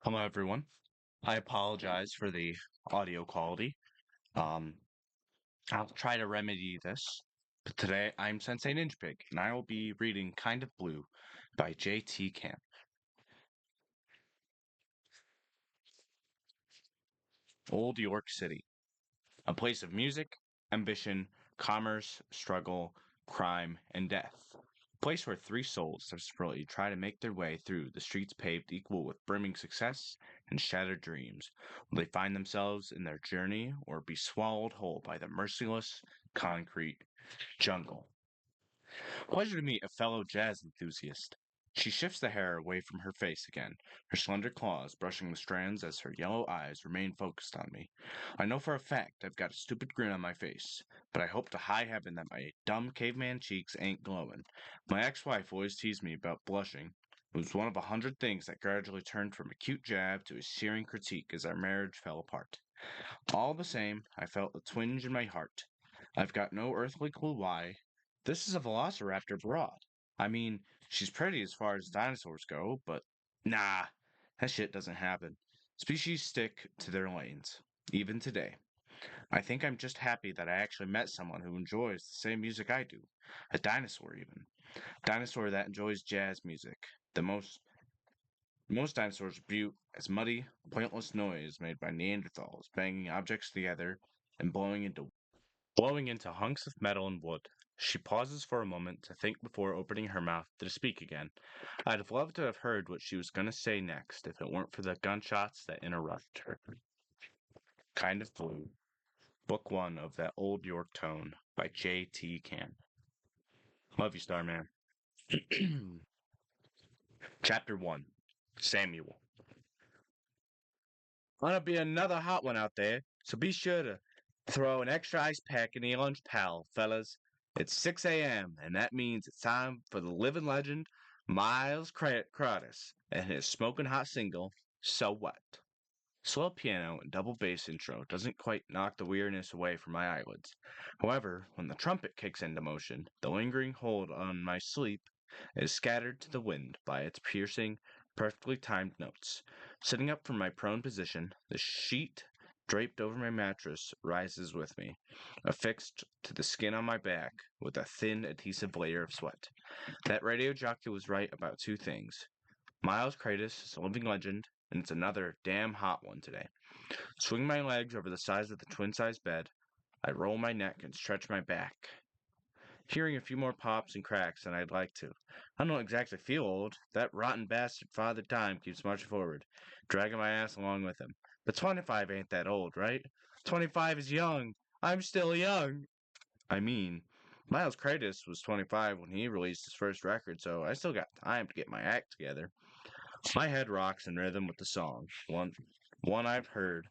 Hello, everyone. I apologize for the audio quality. Um, I'll try to remedy this. But today I'm Sensei Ninja Pig, and I will be reading Kind of Blue by JT Kamp. Old York City, a place of music, ambition, commerce, struggle, crime, and death. A place where three souls desperately try to make their way through the streets paved equal with brimming success and shattered dreams. Will they find themselves in their journey or be swallowed whole by the merciless concrete jungle? Pleasure to meet a fellow jazz enthusiast. She shifts the hair away from her face again, her slender claws brushing the strands as her yellow eyes remain focused on me. I know for a fact I've got a stupid grin on my face, but I hope to high heaven that my dumb caveman cheeks ain't glowing. My ex-wife always teased me about blushing. It was one of 100 things that gradually turned from a cute jab to a searing critique as our marriage fell apart. All the same, I felt a twinge in my heart. I've got no earthly clue why. This is a velociraptor broad. I mean, she's pretty as far as dinosaurs go, but nah, that shit doesn't happen. Species stick to their lanes, even today. I think I'm just happy that I actually met someone who enjoys the same music I do. A dinosaur, even. Dinosaur that enjoys jazz music. The most dinosaurs rebuke as muddy, pointless noise made by Neanderthals banging objects together and blowing into hunks of metal and wood. She pauses for a moment to think before opening her mouth to speak again. I'd have loved to have heard what she was going to say next if it weren't for the gunshots that interrupted her. Kind of Blue, Book 1 of That Old York Tone by JT Kamp. Love you, Starman. Chapter 1, Samuel. Gonna be another hot one out there, so be sure to throw an extra ice pack in your lunch pal, fellas. It's 6 a.m., and that means it's time for the living legend, Miles Curtis, and his smoking hot single, So What? Slow piano and double bass intro doesn't quite knock the weirdness away from my eyelids. However, when the trumpet kicks into motion, the lingering hold on my sleep is scattered to the wind by its piercing, perfectly timed notes. Sitting up from my prone position, the sheet draped over my mattress rises with me, affixed to the skin on my back with a thin, adhesive layer of sweat. That radio jockey was right about two things. Miles Kratos is a living legend, and it's another damn hot one today. Swing my legs over the sides of the twin-sized bed. I roll my neck and stretch my back, hearing a few more pops and cracks than I'd like to. I don't exactly feel old. That rotten bastard Father Time keeps marching forward, dragging my ass along with him. But 25 ain't that old, right? 25 is young. I'm still young. I mean, Miles Kratos was 25 when he released his first record, so I still got time to get my act together. My head rocks in rhythm with the song, one I've heard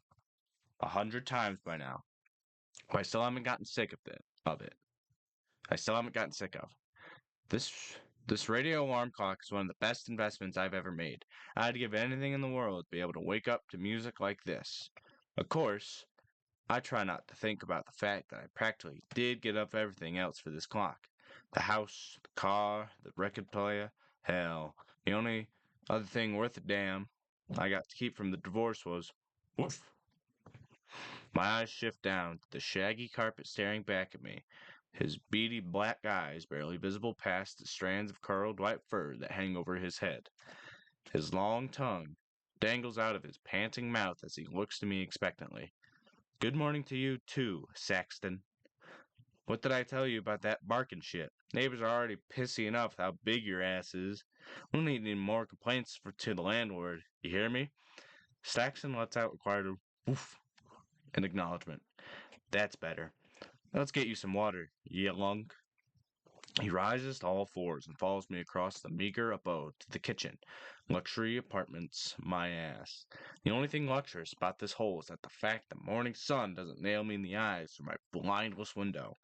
100 times by now. But I still haven't gotten sick of it. I still haven't gotten sick of. This this radio alarm clock is one of the best investments I've ever made. I'd give anything in the world to be able to wake up to music like this. Of course, I try not to think about the fact that I practically did get up everything else for this clock. The house, the car, the record player. Hell, the only other thing worth a damn I got to keep from the divorce was woof. My eyes shift down to the shaggy carpet staring back at me, his beady black eyes barely visible past the strands of curled white fur that hang over his head. His long tongue dangles out of his panting mouth as he looks to me expectantly. Good morning to you, too, Saxton. What did I tell you about that barking shit? Neighbors are already pissy enough with how big your ass is. We don't need any more complaints to the landlord. You hear me? Saxton lets out a quiet woof in acknowledgement. That's better. Let's get you some water, you lunk. He rises to all fours and follows me across the meager abode to the kitchen. Luxury apartments, my ass. The only thing luxurious about this hole is that the fact the morning sun doesn't nail me in the eyes through my blindless window,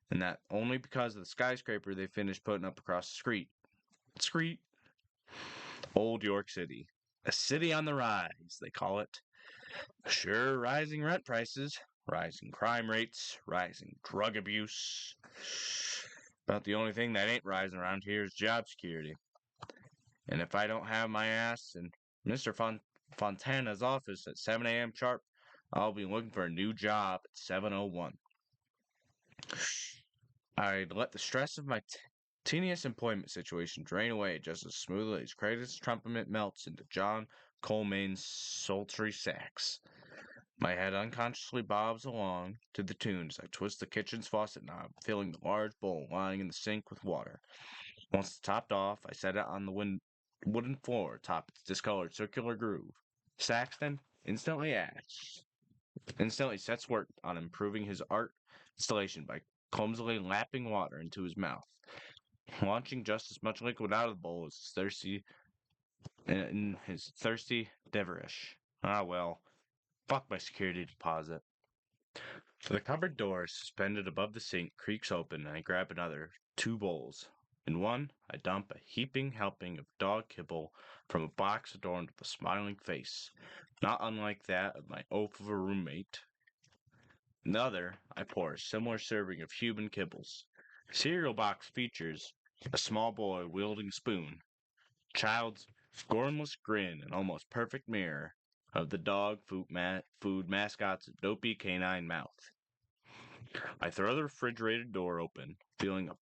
and that only because of the skyscraper they finished putting up across the street. Street. Old York City. A city on the rise, they call it. Sure, rising rent prices, rising crime rates, rising drug abuse. About the only thing that ain't rising around here is job security. And if I don't have my ass in Mr. Fontana's office at 7 a.m. sharp. I'll be looking for a new job at 7:01. I'd let the stress of my tenuous employment situation drain away just as smoothly as Kratos' trumpet melts into John Colemane's sultry sax. My head unconsciously bobs along to the tune as I twist the kitchen's faucet knob, filling the large bowl lying in the sink with water. Once it's topped off, I set it on the wooden floor atop its discolored circular groove. Saxton instantly sets work on improving his art installation by clumsily lapping water into his mouth, launching just as much liquid out of the bowl as his thirsty devorish. Ah well, fuck my security deposit. The cupboard door, suspended above the sink, creaks open, and I grab another, two bowls. In one, I dump a heaping helping of dog kibble from a box adorned with a smiling face, not unlike that of my oaf of a roommate. In the other, I pour a similar serving of human kibbles. The cereal box features a small boy wielding a spoon, child's scornless grin, an almost perfect mirror of the dog food mascot's dopey canine mouth. I throw the refrigerator door open, feeling a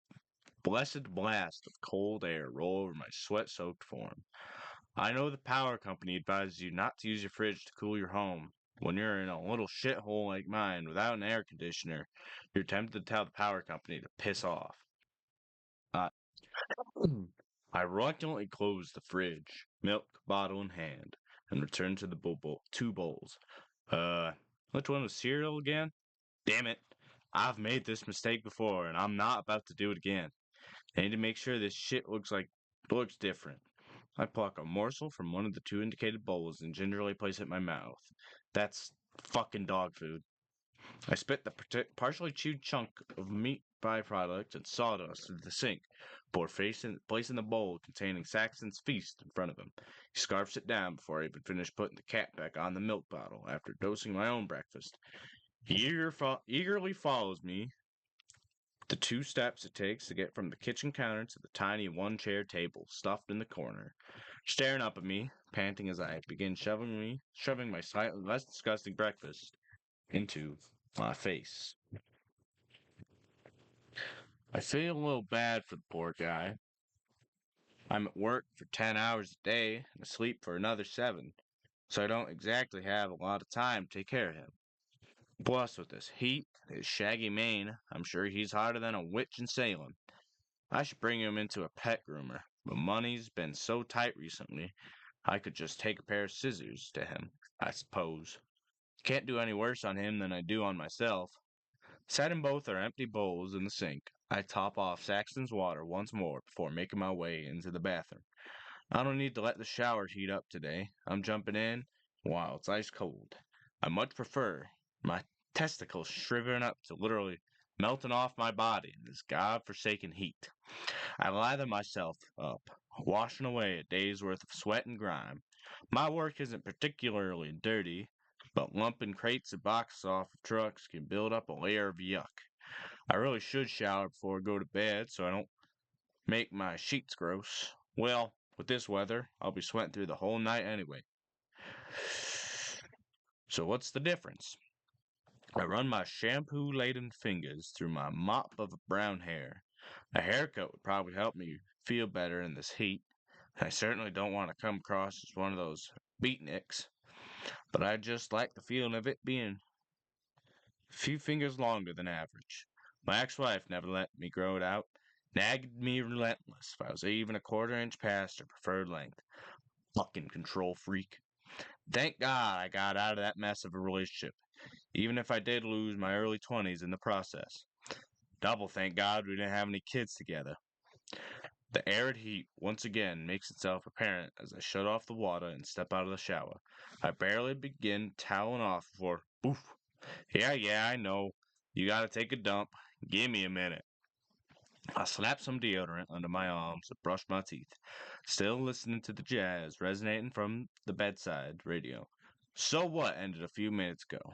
blessed blast of cold air roll over my sweat-soaked form. I know the power company advises you not to use your fridge to cool your home. When you're in a little shithole like mine without an air conditioner, you're tempted to tell the power company to piss off. I, I reluctantly close the fridge, milk bottle in hand, and return to the two bowls. Which one was cereal again? Damn it. I've made this mistake before, and I'm not about to do it again. I need to make sure this shit looks different. I pluck a morsel from one of the two indicated bowls and gingerly place it in my mouth. That's fucking dog food. I spit the partially chewed chunk of meat byproduct and sawdust into the sink, placing the bowl containing Saxon's feast in front of him. He scarfs it down before I even finish putting the cap back on the milk bottle after dosing my own breakfast. He eagerly follows me the two steps it takes to get from the kitchen counter to the tiny one-chair table stuffed in the corner, staring up at me, panting as I begin shoving my slightly less disgusting breakfast into my face. I feel a little bad for the poor guy. I'm at work for 10 hours a day and asleep for another 7, so I don't exactly have a lot of time to take care of him. Plus, with this heat, his shaggy mane, I'm sure he's hotter than a witch in Salem. I should bring him into a pet groomer, but money's been so tight recently, I could just take a pair of scissors to him, I suppose. Can't do any worse on him than I do on myself. Setting both our empty bowls in the sink, I top off Saxton's water once more before making my way into the bathroom. I don't need to let the shower heat up today. I'm jumping in while it's ice cold. I much prefer my testicles shriveling up to literally melting off my body in this god-forsaken heat. I lather myself up, washing away a day's worth of sweat and grime. My work isn't particularly dirty, but lumping crates and boxes off of trucks can build up a layer of yuck. I really should shower before I go to bed so I don't make my sheets gross. Well, with this weather, I'll be sweating through the whole night anyway. So what's the difference? I run my shampoo-laden fingers through my mop of brown hair. A haircut would probably help me feel better in this heat. I certainly don't want to come across as one of those beatniks, but I just like the feeling of it being a few fingers longer than average. My ex-wife never let me grow it out, nagged me relentless if I was even a quarter-inch past her preferred length. Fucking control freak. Thank God I got out of that mess of a relationship, even if I did lose my early 20s in the process. Double thank God we didn't have any kids together. The arid heat once again makes itself apparent as I shut off the water and step out of the shower. I barely begin toweling off before, oof. Yeah, I know. You gotta take a dump. Give me a minute. I slap some deodorant under my arms and brush my teeth, still listening to the jazz resonating from the bedside radio. So What ended a few minutes ago.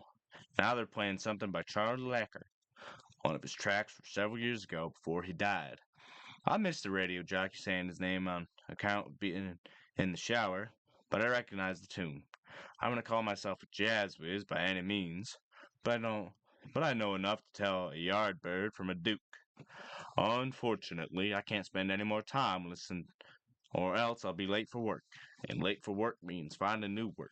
Now they're playing something by Charlie Lacker, one of his tracks from several years ago before he died. I missed the radio jockey saying his name on account of being in the shower, but I recognize the tune. I'm gonna call myself a jazz whiz by any means, but I don't. But I know enough to tell a yard bird from a duke. Unfortunately, I can't spend any more time listening, or else I'll be late for work. And late for work means finding new work.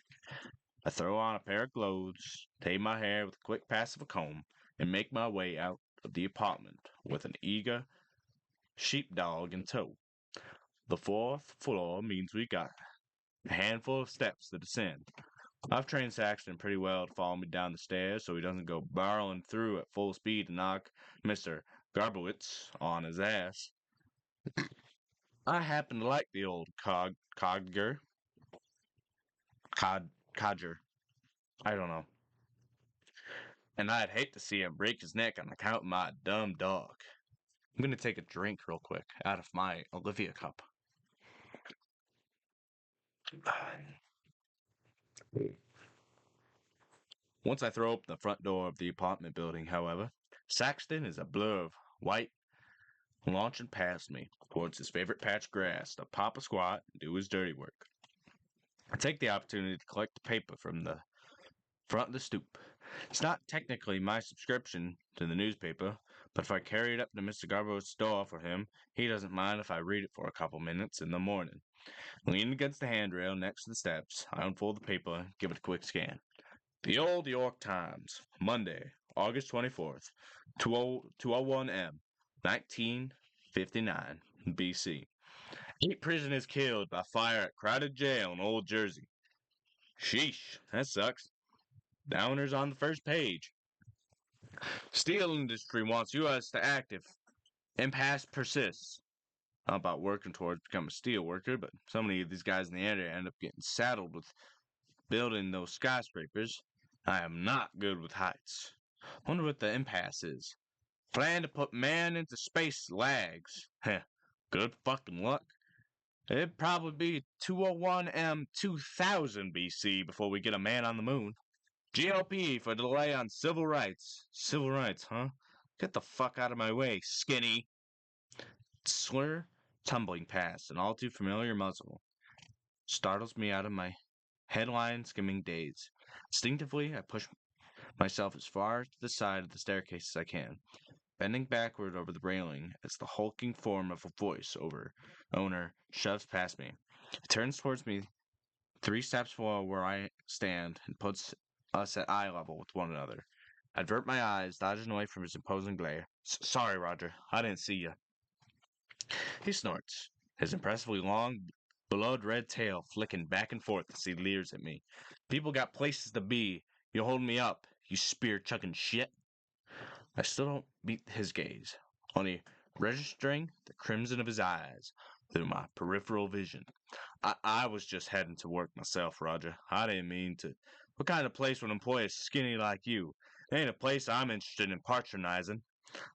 I throw on a pair of clothes, tame my hair with a quick pass of a comb, and make my way out of the apartment with an eager sheepdog in tow. The fourth floor means we got a handful of steps to descend. I've trained Saxton pretty well to follow me down the stairs so he doesn't go barreling through at full speed and knock Mr. Garbowitz on his ass. I happen to like the old codger. I don't know. And I'd hate to see him break his neck on account of my dumb dog. I'm gonna take a drink real quick out of my Olivia cup. Once I throw open the front door of the apartment building, however, Saxton is a blur of white launching past me towards his favorite patch of grass to pop a squat and do his dirty work. I take the opportunity to collect the paper from the front of the stoop. It's not technically my subscription to the newspaper, but if I carry it up to Mr. Garbo's door for him, he doesn't mind if I read it for a couple minutes in the morning. Leaning against the handrail next to the steps, I unfold the paper and give it a quick scan. The Old York Times, Monday, August 24th, 2:01 m, 1959, BC. 8 prisoners killed by fire at crowded jail in Old Jersey. Sheesh, that sucks. Downers on the first page. Steel industry wants U.S. to act if impasse persists. I'm about working towards becoming a steel worker, but so many of these guys in the area end up getting saddled with building those skyscrapers. I am not good with heights. Wonder what the impasse is. Plan to put man into space lags. Heh, good fucking luck. It'd probably be 201 M 2000 BC before we get a man on the moon. GOP for delay on civil rights. Civil rights, huh? Get the fuck out of my way, skinny. Slur tumbling past an all too familiar muzzle startles me out of my headline skimming daze. Instinctively, I push myself as far to the side of the staircase as I can, bending backward over the railing as the hulking form of a voice-over owner shoves past me. He turns towards me 3 steps below where I stand and puts us at eye level with one another. I avert my eyes, dodging away from his imposing glare. Sorry, Roger. I didn't see you. He snorts, his impressively long, blood red tail flicking back and forth as he leers at me. People got places to be. You hold me up, you spear-chucking shit. I still don't meet his gaze, only registering the crimson of his eyes through my peripheral vision. I was just heading to work myself, Roger. I didn't mean to. What kind of place would employ a skinny like you? It ain't a place I'm interested in patronizing.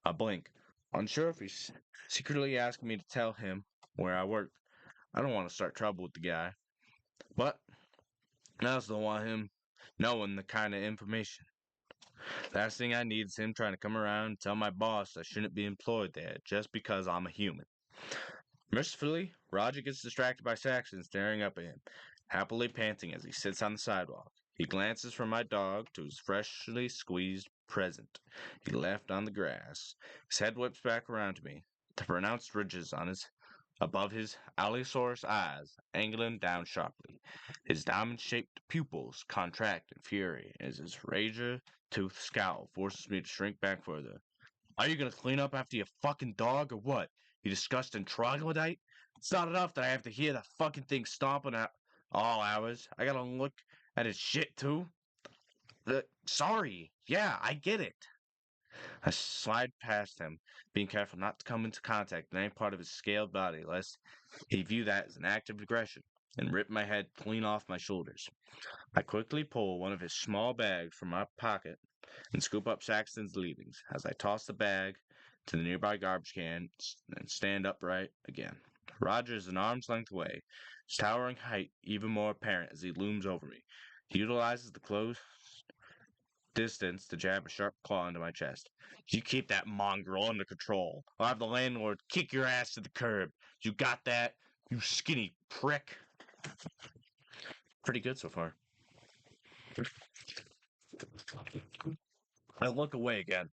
I blink, unsure if he's secretly asking me to tell him where I work. I don't want to start trouble with the guy, but I also don't want him knowing the kind of information. Last thing I need is him trying to come around and tell my boss I shouldn't be employed there just because I'm a human. Mercifully, Roger gets distracted by Saxon staring up at him, happily panting as he sits on the sidewalk. He glances from my dog to his freshly squeezed present he left on the grass. His head whips back around to me, the pronounced ridges on his above his Allosaurus eyes angling down sharply. His diamond-shaped pupils contract in fury as his razor-toothed scowl forces me to shrink back further. Are you gonna clean up after your fucking dog or what? You disgusting troglodyte? It's not enough that I have to hear that fucking thing stomping at all hours. I gotta look at his shit too. Sorry. Yeah, I get it. I slide past him, being careful not to come into contact with any part of his scaled body, lest he view that as an act of aggression, and rip my head clean off my shoulders. I quickly pull one of his small bags from my pocket and scoop up Saxton's leavings as I toss the bag to the nearby garbage can and stand upright again. Roger is an arm's length away, his towering height even more apparent as he looms over me. He utilizes the close distance to jab a sharp claw into my chest. You keep that mongrel under control. I'll have the landlord kick your ass to the curb. You got that, you skinny prick? Pretty good so far. I look away again.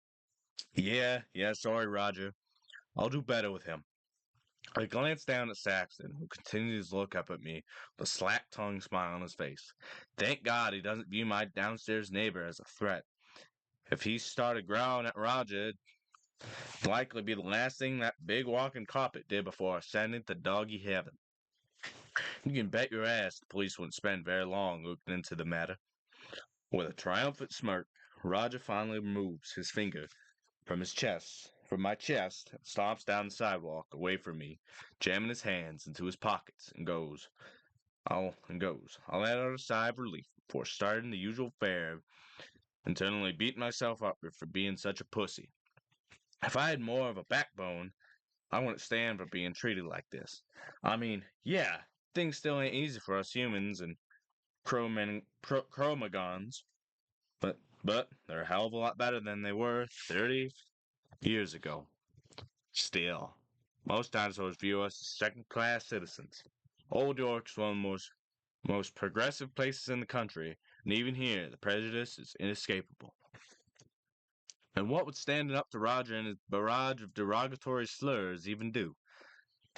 Yeah, sorry, Roger. I'll do better with him. I glance down at Saxon, who continues to look up at me with a slack-tongued smile on his face. Thank God he doesn't view my downstairs neighbor as a threat. If he started growling at Roger, it'd likely be the last thing that big walking carpet did before ascending to doggy heaven. You can bet your ass the police wouldn't spend very long looking into the matter. With a triumphant smirk, Roger finally removes his finger from my chest, and stomps down the sidewalk away from me, jamming his hands into his pockets, I'll let out a sigh of relief before starting the usual fare, internally beating myself up for being such a pussy. If I had more of a backbone, I wouldn't stand for being treated like this. I mean, yeah, things still ain't easy for us humans and chromagons, but they're a hell of a lot better than they were 30 years ago. Still, most dinosaurs view us as second-class citizens. Old York's one of the most progressive places in the country, and even here, the prejudice is inescapable. And what would standing up to Roger and his barrage of derogatory slurs even do?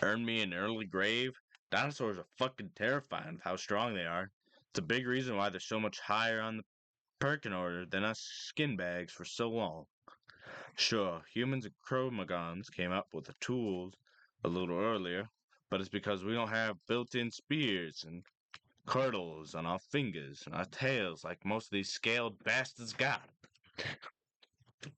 Earn me an early grave? Dinosaurs are fucking terrifying with how strong they are. It's a big reason why they're so much higher on the Perkin order than us skin bags for so long. Sure, humans and Cro-Maggons came up with the tools a little earlier, but it's because we don't have built-in spears and curdles on our fingers and our tails like most of these scaled bastards got.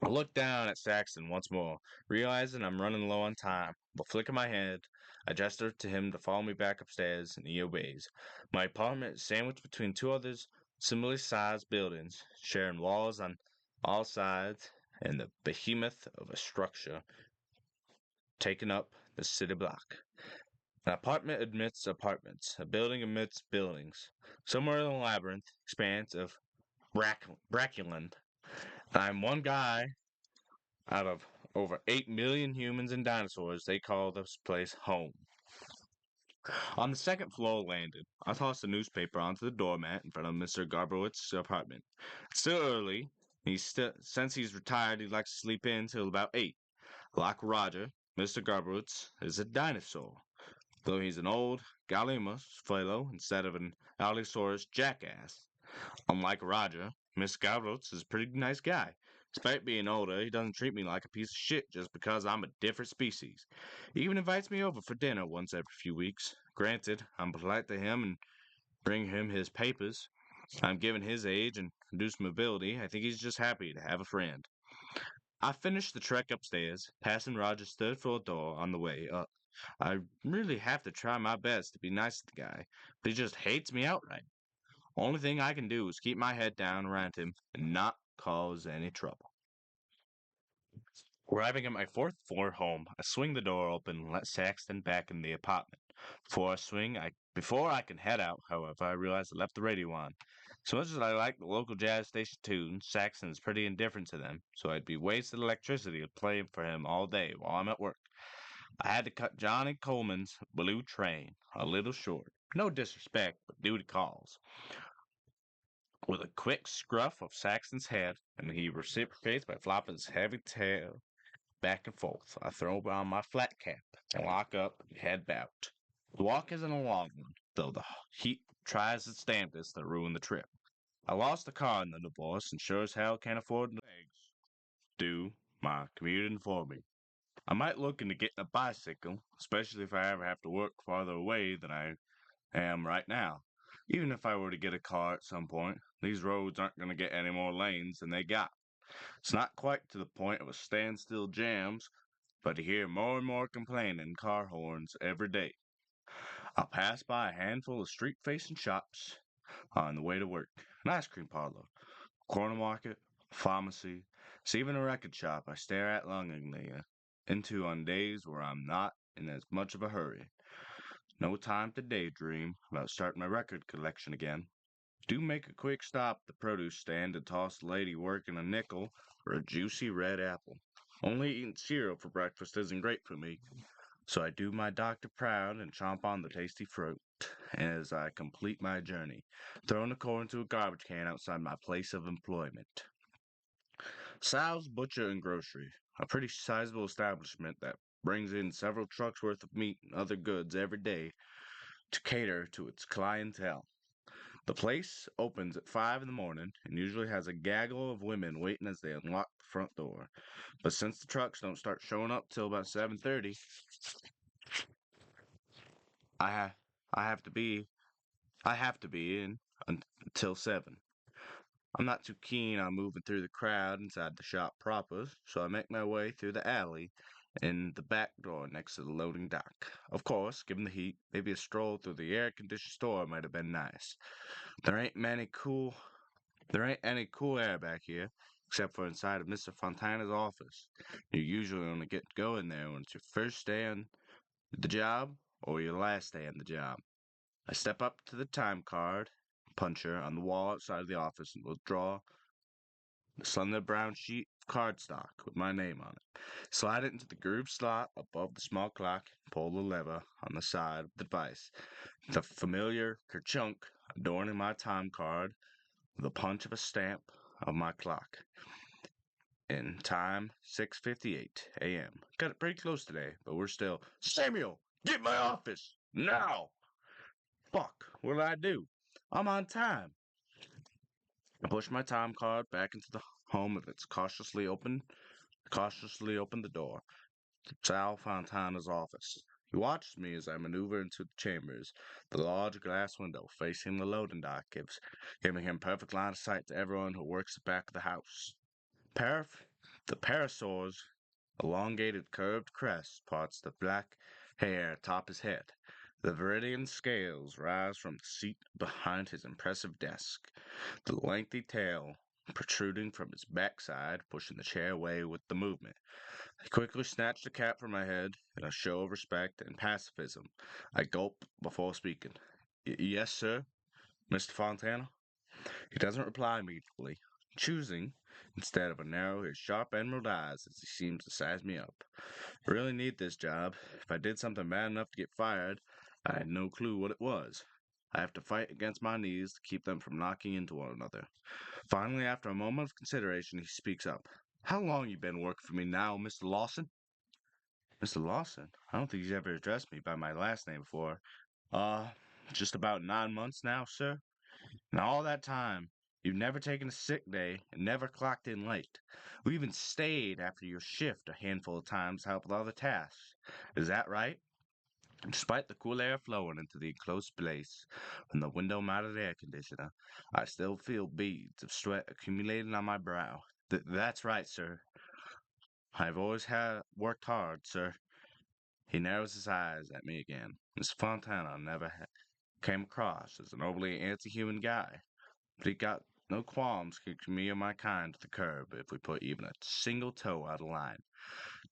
I look down at Saxon once more, realizing I'm running low on time. With a flick of my head, I gesture to him to follow me back upstairs, and he obeys. My apartment is sandwiched between two others similarly sized buildings, sharing walls on all sides, and the behemoth of a structure taking up the city block. An apartment amidst apartments, a building amidst buildings, somewhere in the labyrinth expanse of Brackuland. I'm one guy out of over 8 million humans and dinosaurs. They call this place home. On the second floor landing, I tossed a newspaper onto the doormat in front of Mr. Garbowitz's apartment. It's still early. Since he's retired, he likes to sleep in till about 8. Like Roger, Mr. Garbowitz is a dinosaur, though he's an old Gallimimus fellow instead of an Allosaurus jackass. Unlike Roger, Miss Garbowitz is a pretty nice guy. Despite being older, he doesn't treat me like a piece of shit just because I'm a different species. He even invites me over for dinner once every few weeks. Granted, I'm polite to him and bring him his papers. I'm given his age and reduced mobility. I think he's just happy to have a friend. I finished the trek upstairs, passing Roger's third floor door on the way up. I really have to try my best to be nice to the guy, but he just hates me outright. Only thing I can do is keep my head down around him and not cause any trouble. Arriving at my fourth floor home, I swing the door open and let Saxton back in the apartment. Before I can head out, however, I realize I left the radio on. So much as I like the local jazz station tunes, Saxon is pretty indifferent to them, so I'd be wasted electricity to play for him all day while I'm at work. I had to cut Johnny Coleman's Blue Train a little short. No disrespect, but duty calls. With a quick scruff of Saxon's head, and he reciprocates by flopping his heavy tail back and forth. I throw on my flat cap and lock up and head out. The walk isn't a long one, though the heat tries its damnedest to ruin the trip. I lost the car in the divorce and sure as hell can't afford legs. Do my commuting for me. I might look into getting a bicycle, especially if I ever have to work farther away than I am right now. Even if I were to get a car at some point, these roads aren't going to get any more lanes than they got. It's not quite to the point of a standstill jams, but I hear more and more complaining car horns every day. I'll pass by a handful of street-facing shops on the way to work. An ice cream parlor, corner market, pharmacy, it's even a record shop I stare at longingly into on days where I'm not in as much of a hurry. No time to daydream about starting my record collection again. Do make a quick stop at the produce stand to toss the lady working a nickel for a juicy red apple. Only eating cereal for breakfast isn't great for me. So I do my doctor proud and chomp on the tasty fruit as I complete my journey, throwing the core into a garbage can outside my place of employment. Sal's Butcher and Grocery, a pretty sizable establishment that brings in several trucks worth of meat and other goods every day to cater to its clientele. The place opens at 5 in the morning and usually has a gaggle of women waiting as they unlock the front door. But since the trucks don't start showing up till about 7:30, I ha- I have to be I have to be in until 7. I'm not too keen on moving through the crowd inside the shop proper, so I make my way through the alley and the back door next to the loading dock. Of course, given the heat, maybe a stroll through the air-conditioned store might have been nice. There ain't many cool There ain't any cool air back here, except for inside of Mr. Fontana's office. You usually only get to go in there when it's your first day on the job or your last day on the job. I step up to the time card puncher on the wall outside the office and withdraw the slender brown sheet of cardstock with my name on it. Slide it into the groove slot above the small clock and pull the lever on the side of the device. The familiar kerchunk adorning my time card with a punch of a stamp of my clock. In time, 6:58 a.m. Got it pretty close today, but we're still Samuel, get my office now. Fuck, what did I do? I'm on time. I push my time card back into the home of its cautiously opened the door. Sal Fontana's office. He watches me as I maneuver into the chambers. The large glass window facing the loading dock giving him perfect line of sight to everyone who works the back of the house. Paraf- the parasaur's elongated curved crest parts the black hair atop his head. The viridian scales rise from the seat behind his impressive desk, the lengthy tail protruding from his backside, pushing the chair away with the movement. I quickly snatched the cap from my head in a show of respect and pacifism. I gulp before speaking. Yes, sir, Mr. Fontana? He doesn't reply immediately, choosing, instead of a narrow his sharp emerald eyes as he seems to size me up. I really need this job. If I did something bad enough to get fired, I had no clue what it was. I have to fight against my knees to keep them from knocking into one another. Finally, after a moment of consideration, he speaks up. How long you been working for me now, Mr. Lawson? Mr. Lawson? I don't think he's ever addressed me by my last name before. Uh, just about 9 months now, sir. And all that time, you've never taken a sick day and never clocked in late. We even stayed after your shift a handful of times to help with other tasks. Is that right? Despite the cool air flowing into the enclosed place from the window-mounted air conditioner, I still feel beads of sweat accumulating on my brow. That's right, sir. I've always had worked hard, sir. He narrows his eyes at me again. Miss Fontana never came across as an overly anti-human guy, but he got no qualms kicking me or my kind to the curb if we put even a single toe out of line.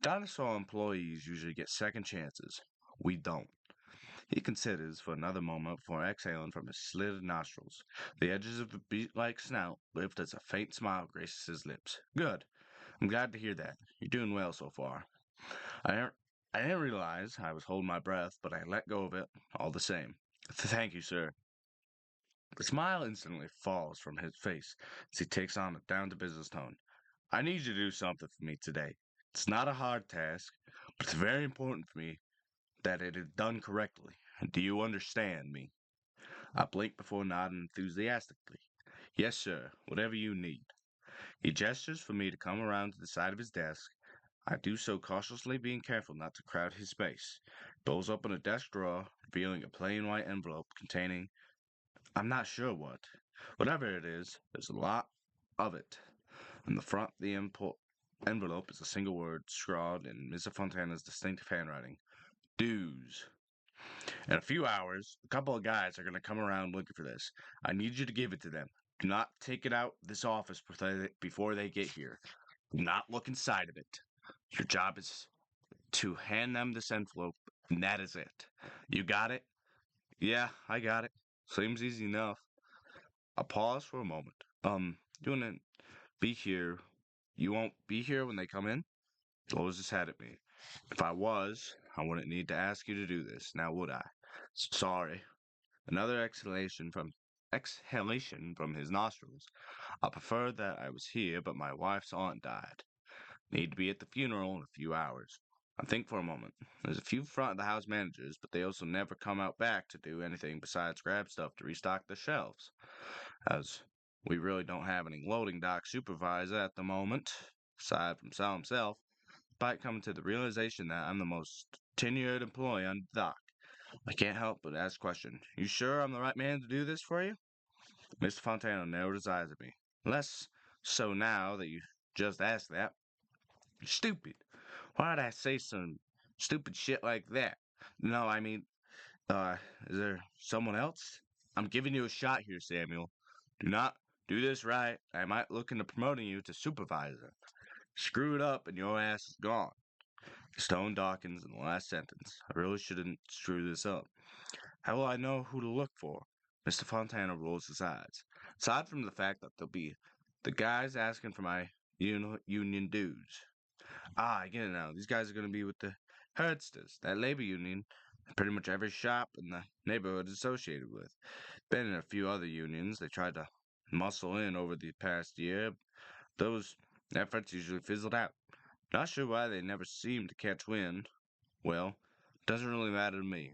Dinosaur employees usually get second chances. We don't. He considers for another moment before exhaling from his slitted nostrils. The edges of the beak-like snout lift as a faint smile graces his lips. Good. I'm glad to hear that. You're doing well so far. I didn't, I didn't realize I was holding my breath, but I let go of it all the same. Thank you, sir. The smile instantly falls from his face as he takes on a down-to-business tone. I need you to do something for me today. It's not a hard task, but it's very important for me that it is done correctly. Do you understand me? I blink before nodding enthusiastically. Yes, sir, whatever you need. He gestures for me to come around to the side of his desk. I do so cautiously, being careful not to crowd his space. Pulls open a desk drawer, revealing a plain white envelope containing I'm not sure what. Whatever it is, there's a lot of it. On the front of the envelope is a single word scrawled in Mr. Fontana's distinctive handwriting. Dues. In a few hours, a couple of guys are going to come around looking for this. I need you to give it to them. Do not take it out this office before they get here. Do not look inside of it. Your job is to hand them this envelope, and that is it. You got it? Yeah, I got it. Seems easy enough. I pause for a moment. You wanna be here? You won't be here when they come in? He throws his head at me. If I was, I wouldn't need to ask you to do this, now would I? Sorry. Another exhalation from his nostrils. I prefer that I was here, but my wife's aunt died. Need to be at the funeral in a few hours. I think for a moment. There's a few front of the house managers, but they also never come out back to do anything besides grab stuff to restock the shelves. As we really don't have any loading dock supervisor at the moment, aside from Sal himself, despite coming to the realization that I'm the most tenured employee on the dock. I can't help but ask the question, you sure I'm the right man to do this for you? Mr. Fontana narrowed his eyes at me. Less so now that you just asked that. Stupid. Why did I say some stupid shit like that? No, I mean, uh, is there someone else? I'm giving you a shot here, Samuel. Do not do this right. I might look into promoting you to supervisor. Screw it up and your ass is gone. Stone Dawkins in the last sentence. I really shouldn't screw this up. How will I know who to look for? Mr. Fontana rolls his eyes. Aside from the fact that there'll be the guys asking for my union dues. Ah, I get it now. These guys are going to be with the Herdsters, that labor union that pretty much every shop in the neighborhood is associated with. Been in a few other unions they tried to muscle in over the past year. Those efforts usually fizzled out. Not sure why they never seem to catch wind. Well, doesn't really matter to me.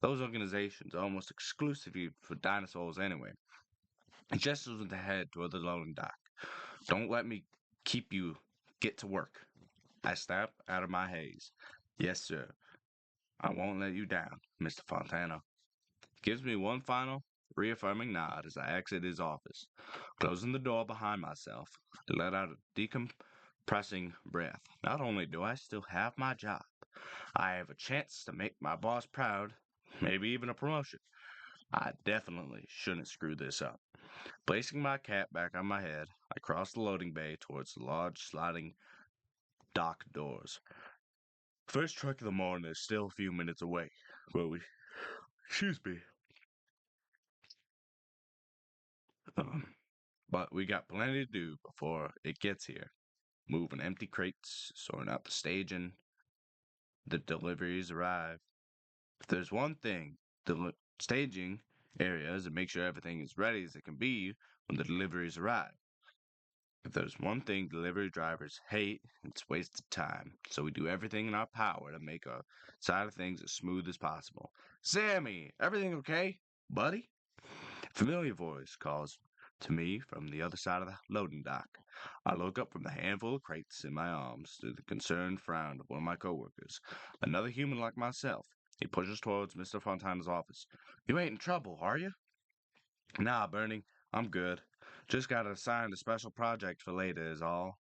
Those organizations are almost exclusively for dinosaurs anyway. He gestures with the head toward the loading dock. Don't let me keep you. Get to work. I snap out of my haze. Yes, sir. I won't let you down, Mr. Fontana. Gives me one final, reaffirming nod as I exit his office. Closing the door behind myself, I let out a decompressing breath. Not only do I still have my job, I have a chance to make my boss proud, maybe even a promotion. I definitely shouldn't screw this up. Placing my cap back on my head, I cross the loading bay towards the large sliding dock doors. First truck of the morning is still a few minutes away, but excuse me, um, but we got plenty to do before it gets here. Moving empty crates, sorting out the staging, the deliveries arrive. If there's one thing, the staging area is to make sure everything is ready as it can be when the deliveries arrive. If there's one thing delivery drivers hate, it's wasted time. So we do everything in our power to make our side of things as smooth as possible. Sammy, everything okay, buddy? Familiar voice calls to me from the other side of the loading dock. I look up from the handful of crates in my arms to the concerned frown of one of my coworkers, another human like myself. He pushes towards Mr. Fontana's office. You ain't in trouble, are you? Nah, Bernie, I'm good. Just got assigned a special project for later is all.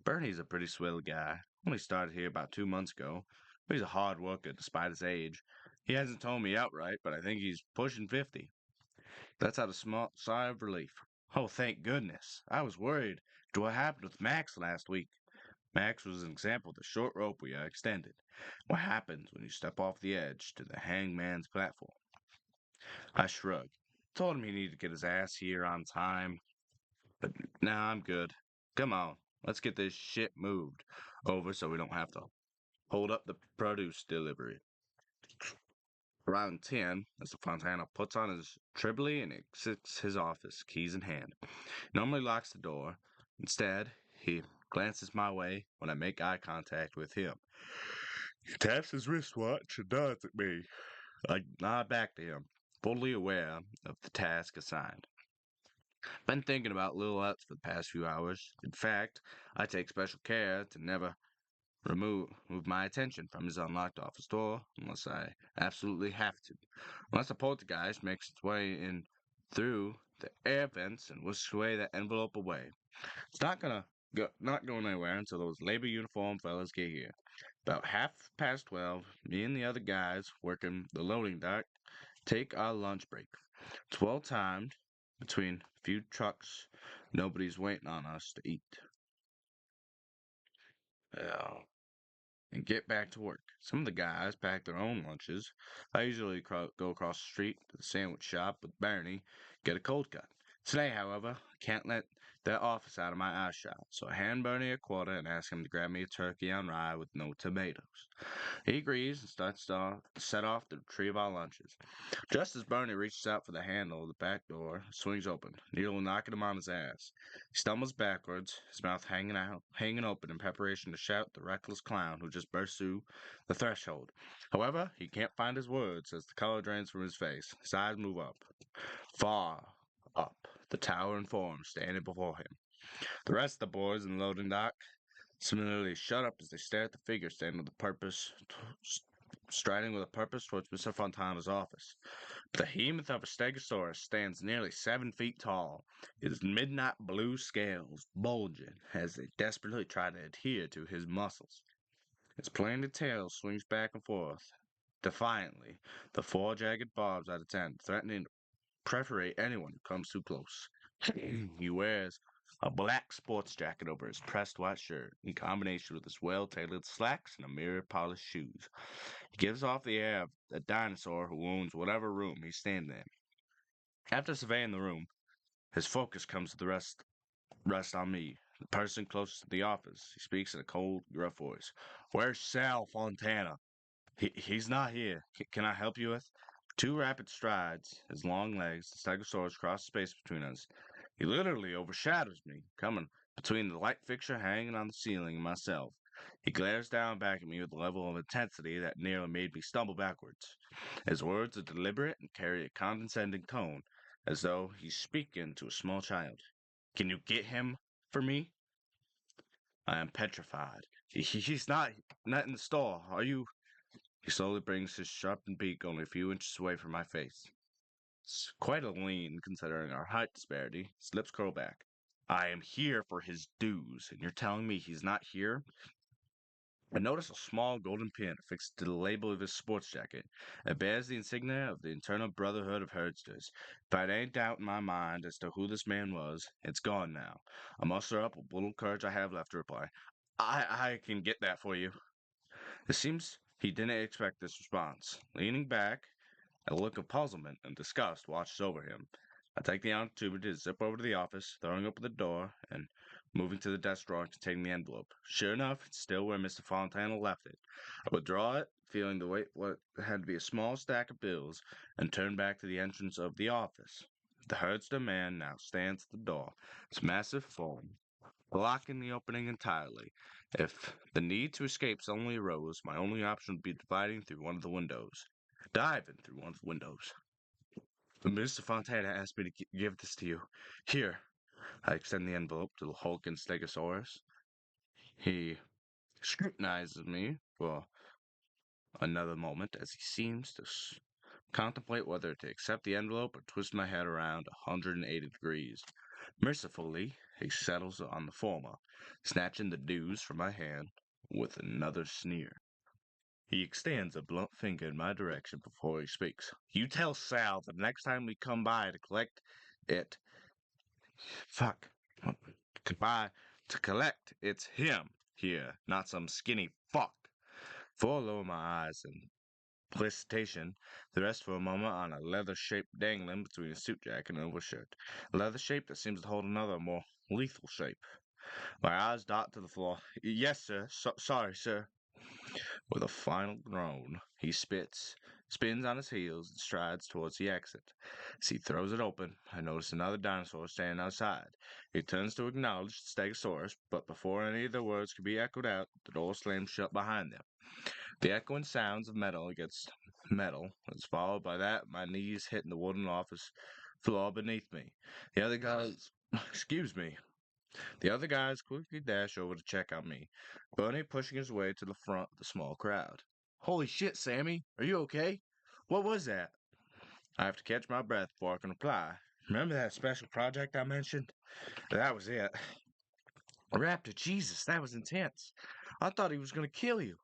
Bernie's a pretty swell guy. Only started here about 2 months ago. But he's a hard worker despite his age. He hasn't told me outright, but I think he's pushing 50. That's out a small sigh of relief. Oh, thank goodness. I was worried to what happened with Max last week. Max was an example of the short rope we extended. What happens when you step off the edge to the hangman's platform? I shrugged. Told him he needed to get his ass here on time. But now I'm good. Come on, let's get this shit moved over so we don't have to hold up the produce delivery. Around 10, Mr. Fontana puts on his tribly and exits his office, keys in hand. Normally locks the door. Instead, he glances my way when I make eye contact with him. He taps his wristwatch and nods at me. I nod back to him, fully aware of the task assigned. Been thinking about little else for the past few hours. In fact, I take special care to never move my attention from his unlocked office door unless I absolutely have to. Unless a poltergeist makes its way in through the air vents and whisks away that envelope away. It's not going anywhere until those labor uniform fellas get here. About 12:30, me and the other guys working the loading dock take our lunch break. It's well timed between a few trucks. Nobody's waiting on us to eat. Yeah. And get back to work. Some of the guys pack their own lunches. I usually go across the street to the sandwich shop with Barney, get a cold cut. Today, however, I can't let their office out of my eye shot, so I hand Bernie a quarter and ask him to grab me a turkey on rye with no tomatoes. He agrees and starts to set off to retrieve our lunches. Just as Bernie reaches out for the handle of the back door, it swings open, nearly knocking him on his ass. He stumbles backwards, his mouth hanging open in preparation to shout the reckless clown who just burst through the threshold. However, he can't find his words as the color drains from his face. His eyes move up, far up, the towering form standing before him. The rest of the boys in the loading dock similarly shut up as they stare at the figure striding with a purpose towards Mr. Fontana's office. The behemoth of a stegosaurus stands nearly 7 feet tall, his midnight blue scales bulging as they desperately try to adhere to his muscles. Its planted tail swings back and forth, defiantly, the four jagged barbs at its end, threatening to perforate anyone who comes too close. He wears a black sports jacket over his pressed white shirt, in combination with his well-tailored slacks and a mirror-polished shoes. He gives off the air of a dinosaur who owns whatever room he's standing in. After surveying the room, his focus comes to the rest on me, the person closest to the office. He speaks in a cold, gruff voice. Where's Sal Fontana? He's not here. Can I help you with? Two rapid strides, his long legs, the stegosaurus cross space between us. He literally overshadows me, coming between the light fixture hanging on the ceiling and myself. He glares down back at me with a level of intensity that nearly made me stumble backwards. His words are deliberate and carry a condescending tone, as though he's speaking to a small child. Can you get him for me? I am petrified. He's not in the store. Are you? He slowly brings his sharpened beak only a few inches away from my face. It's quite a lean, considering our height disparity. His lips curl back. I am here for his dues, and you're telling me he's not here? I notice a small golden pin affixed to the label of his sports jacket. It bears the insignia of the Eternal Brotherhood of Herdsters. If I had any doubt in my mind as to who this man was, it's gone now. I muster up what little courage I have left to reply. I can get that for you. It seems he didn't expect this response. Leaning back, a look of puzzlement and disgust washes over him. I take the opportunity to zip over to the office, throwing open the door and moving to the desk drawer containing the envelope. Sure enough, it's still where Mr. Fontana left it. I withdraw it, feeling the weight what had to be a small stack of bills, and turn back to the entrance of the office. The Herdster man now stands at the door, its massive form blocking the opening entirely. If the need to escape suddenly arose, my only option would be diving through one of the windows. Mr. Fontana asked me to give this to you. Here. I extend the envelope to the hulking Stegosaurus. He scrutinizes me for another moment as he seems to contemplate whether to accept the envelope or twist my head around 180 degrees. Mercifully, he settles on the former, snatching the dues from my hand with another sneer. He extends a blunt finger in my direction before he speaks. You tell Sal the next time we come by to collect it. Fuck. Goodbye. To collect, it's him here, not some skinny fuck. Before I lower my eyes in solicitation, the rest for a moment on a leather shape dangling between a suit jacket and overshirt. A leather shape that seems to hold another, more lethal shape. My eyes dart to the floor. Yes, sir. Sorry, sir. With a final groan, he spins on his heels, and strides towards the exit. As he throws it open, I notice another dinosaur standing outside. He turns to acknowledge the Stegosaurus, but before any of the words can be echoed out, the door slams shut behind them. The echoing sounds of metal against metal is followed by that of my knees hitting the wooden office floor beneath me. The other guys, excuse me, the other guys quickly dash over to check on me, Bernie pushing his way to the front of the small crowd. Holy shit, Sammy, are you okay? What was that? I have to catch my breath before I can reply. Remember that special project I mentioned? That was it. Raptor, Jesus, that was intense. I thought he was going to kill you.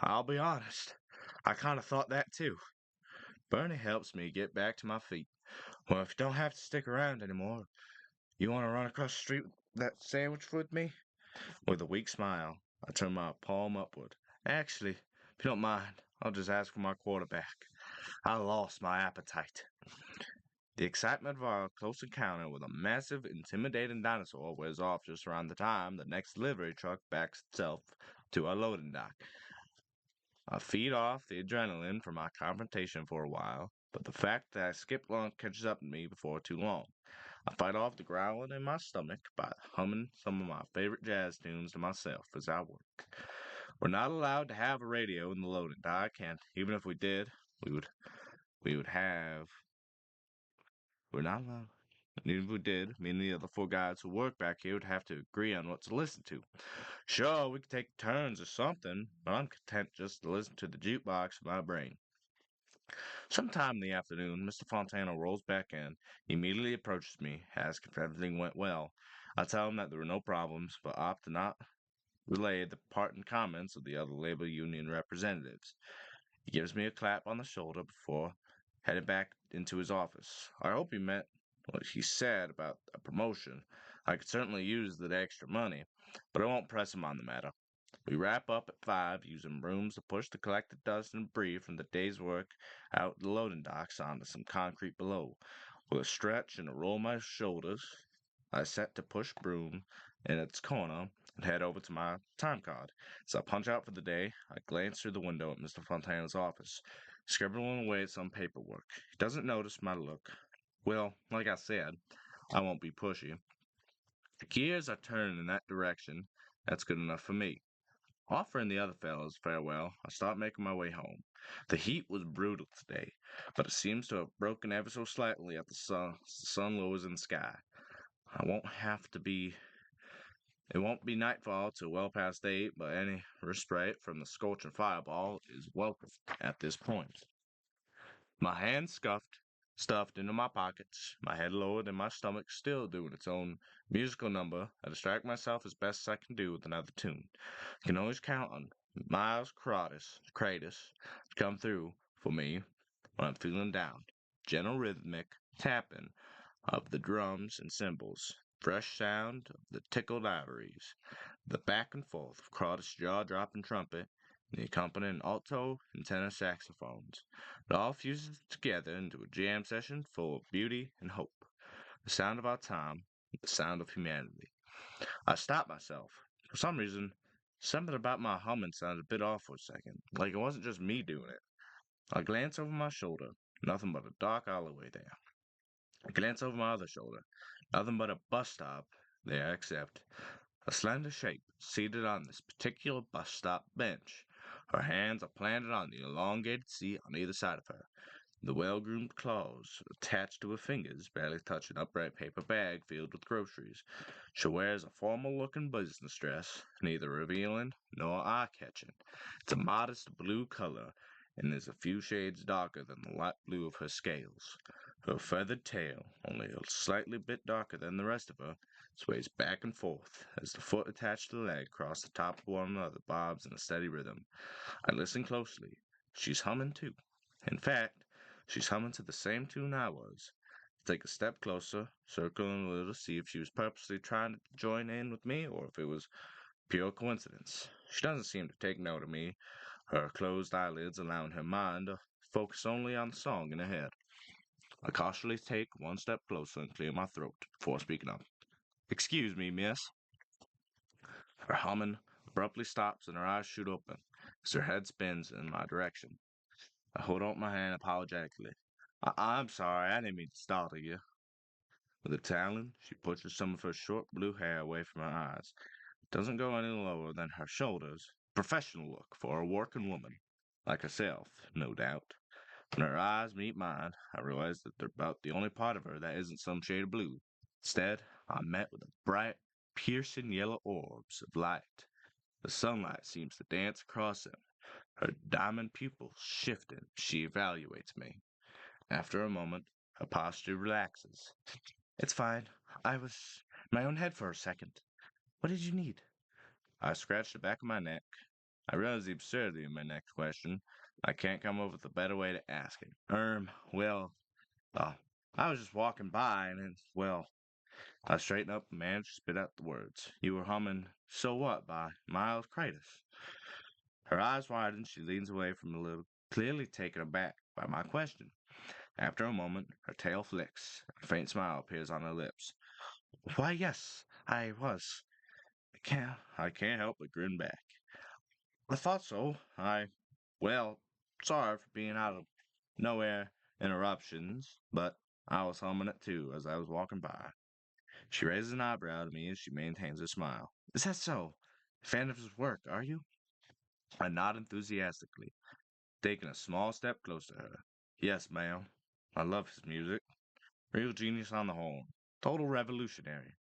I'll be honest. I kind of thought that too. Bernie helps me get back to my feet. Well, if you don't have to stick around anymore, you want to run across the street with that sandwich with me? With a weak smile, I turn my palm upward. Actually, if you don't mind, I'll just ask for my quarterback. I lost my appetite. The excitement of our close encounter with a massive, intimidating dinosaur wears off just around the time the next delivery truck backs itself to our loading dock. I feed off the adrenaline from my confrontation for a while, but the fact that I skipped lunch catches up to me before too long. I fight off the growling in my stomach by humming some of my favorite jazz tunes to myself as I work. We're not allowed to have a radio in the loading dock, and even if we did, we would we would have we're not allowed. And even if we did, me and the other four guys who work back here would have to agree on what to listen to. Sure, we could take turns or something, but I'm content just to listen to the jukebox of my brain. Sometime in the afternoon, Mr. Fontana rolls back in. He immediately approaches me, asking if everything went well. I tell him that there were no problems, but opt to not relay the parting comments of the other labor union representatives. He gives me a clap on the shoulder before heading back into his office. I hope he meant what he said about a promotion. I could certainly use the extra money, but I won't press him on the matter. We wrap up at 5 using brooms to push the collected dust and debris from the day's work out the loading docks onto some concrete below. With a stretch and a roll of my shoulders, I set to push broom in its corner and head over to my time card. As I punch out for the day, I glance through the window at Mr. Fontana's office, scribbling away at some paperwork. He doesn't notice my look. Well, like I said, I won't be pushy. The gears are turning in that direction. That's good enough for me. Offering the other fellows farewell, I start making my way home. The heat was brutal today, but it seems to have broken ever so slightly as the sun lowers in the sky. I won't have to be. It won't be nightfall till well past 8, but any respite from the scorching fireball is welcome at this point. My hands stuffed into my pockets, my head lowered, and my stomach still doing its own musical number. I distract myself as best I can do with another tune. I can always count on Miles Kratos to come through for me when I'm feeling down. Gentle rhythmic tapping of the drums and cymbals, fresh sound of the tickled ivories, the back and forth of Kratos' jaw-dropping trumpet, and the accompanying alto and tenor saxophones. It all fuses together into a jam session full of beauty and hope. The sound of our time, the sound of humanity. I stopped myself. For some reason, something about my humming sounded a bit off for a second, like it wasn't just me doing it. I glanced over my shoulder, nothing but a dark alleyway there. I glanced over my other shoulder, nothing but a bus stop there except a slender shape seated on this particular bus stop bench. Her hands are planted on the elongated seat on either side of her. The well-groomed claws attached to her fingers barely touch an upright paper bag filled with groceries. She wears a formal-looking business dress, neither revealing nor eye-catching. It's a modest blue color and is a few shades darker than the light blue of her scales. Her feathered tail, only a slightly bit darker than the rest of her, sways back and forth as the foot attached to the leg cross the top of one another bobs in a steady rhythm. I listen closely. She's humming too. In fact, she's humming to the same tune I was. I take a step closer, circling a little to see if she was purposely trying to join in with me or if it was pure coincidence. She doesn't seem to take note of me, her closed eyelids allowing her mind to focus only on the song in her head. I cautiously take one step closer and clear my throat before speaking up. Excuse me, miss. Her humming abruptly stops and her eyes shoot open as her head spins in my direction. I hold out my hand apologetically. I'm sorry, I didn't mean to startle you. With a talon, she pushes some of her short blue hair away from her eyes. It doesn't go any lower than her shoulders. Professional look for a working woman. Like herself, no doubt. When her eyes meet mine, I realize that they're about the only part of her that isn't some shade of blue. Instead, I'm met with a bright, piercing yellow orbs of light. The sunlight seems to dance across them, her diamond pupils shifting. She evaluates me. After a moment, her posture relaxes. It's fine. I was in my own head for a second. What did you need? I scratched the back of my neck. I realize the absurdity of my next question. I can't come up with a better way to ask it. Well, uh, I was just walking by well, I straightened up and managed to spit out the words. You were humming So What by Miles Kratos. Her eyes widen. She leans away from a little, clearly taken aback by my question. After a moment, her tail flicks. A faint smile appears on her lips. Why, yes, I was. I can't help but grin back. I thought so. Well, sorry for being out of nowhere interruptions, but I was humming it too as I was walking by. She raises an eyebrow to me as she maintains her smile. Is that so? Fan of his work, are you? I nod enthusiastically, taking a small step closer to her. Yes, ma'am. I love his music. Real genius on the horn. Total revolutionary.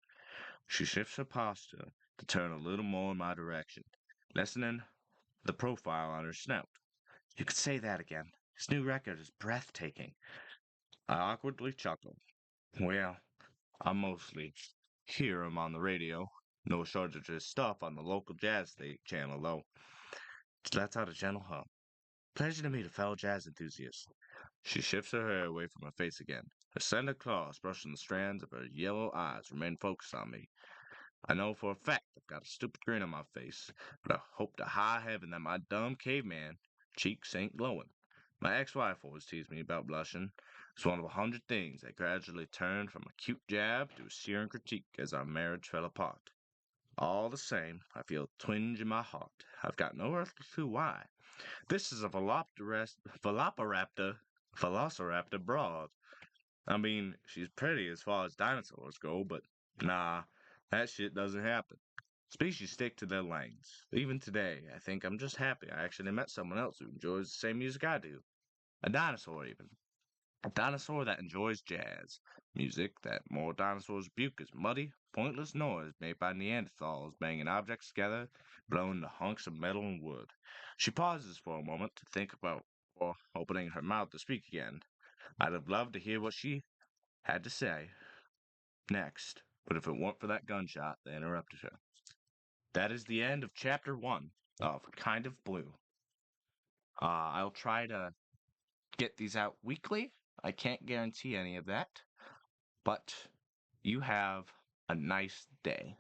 She shifts her posture to turn a little more in my direction, lessening the profile on her snout. You could say that again. His new record is breathtaking. I awkwardly chuckle. Well, I mostly hear him on the radio. No shortage of his stuff on the local jazz state channel, though. She lets out a gentle hum. Pleasure to meet a fellow jazz enthusiast. She shifts her hair away from her face again. Her slender claws brushing the strands of her yellow eyes remain focused on me. I know for a fact I've got a stupid grin on my face, but I hope to high heaven that my dumb caveman cheeks ain't glowing. My ex-wife always teased me about blushing. It's one of 100 things that gradually turned from a cute jab to a searing critique as our marriage fell apart. All the same, I feel a twinge in my heart. I've got no earthly clue why. This is a velociraptor broad. I mean, she's pretty as far as dinosaurs go, but nah, that shit doesn't happen. Species stick to their lanes. Even today, I think I'm just happy I actually met someone else who enjoys the same music I do. A dinosaur, even. A dinosaur that enjoys jazz. Music that more dinosaurs rebuke as muddy, pointless noise made by Neanderthals banging objects together, blowing the hunks of metal and wood. She pauses for a moment to think about before opening her mouth to speak again. I'd have loved to hear what she had to say next, but if it weren't for that gunshot that interrupted her. That is the end of chapter one of Kind of Blue. I'll try to get these out weekly. I can't guarantee any of that, but you have a nice day.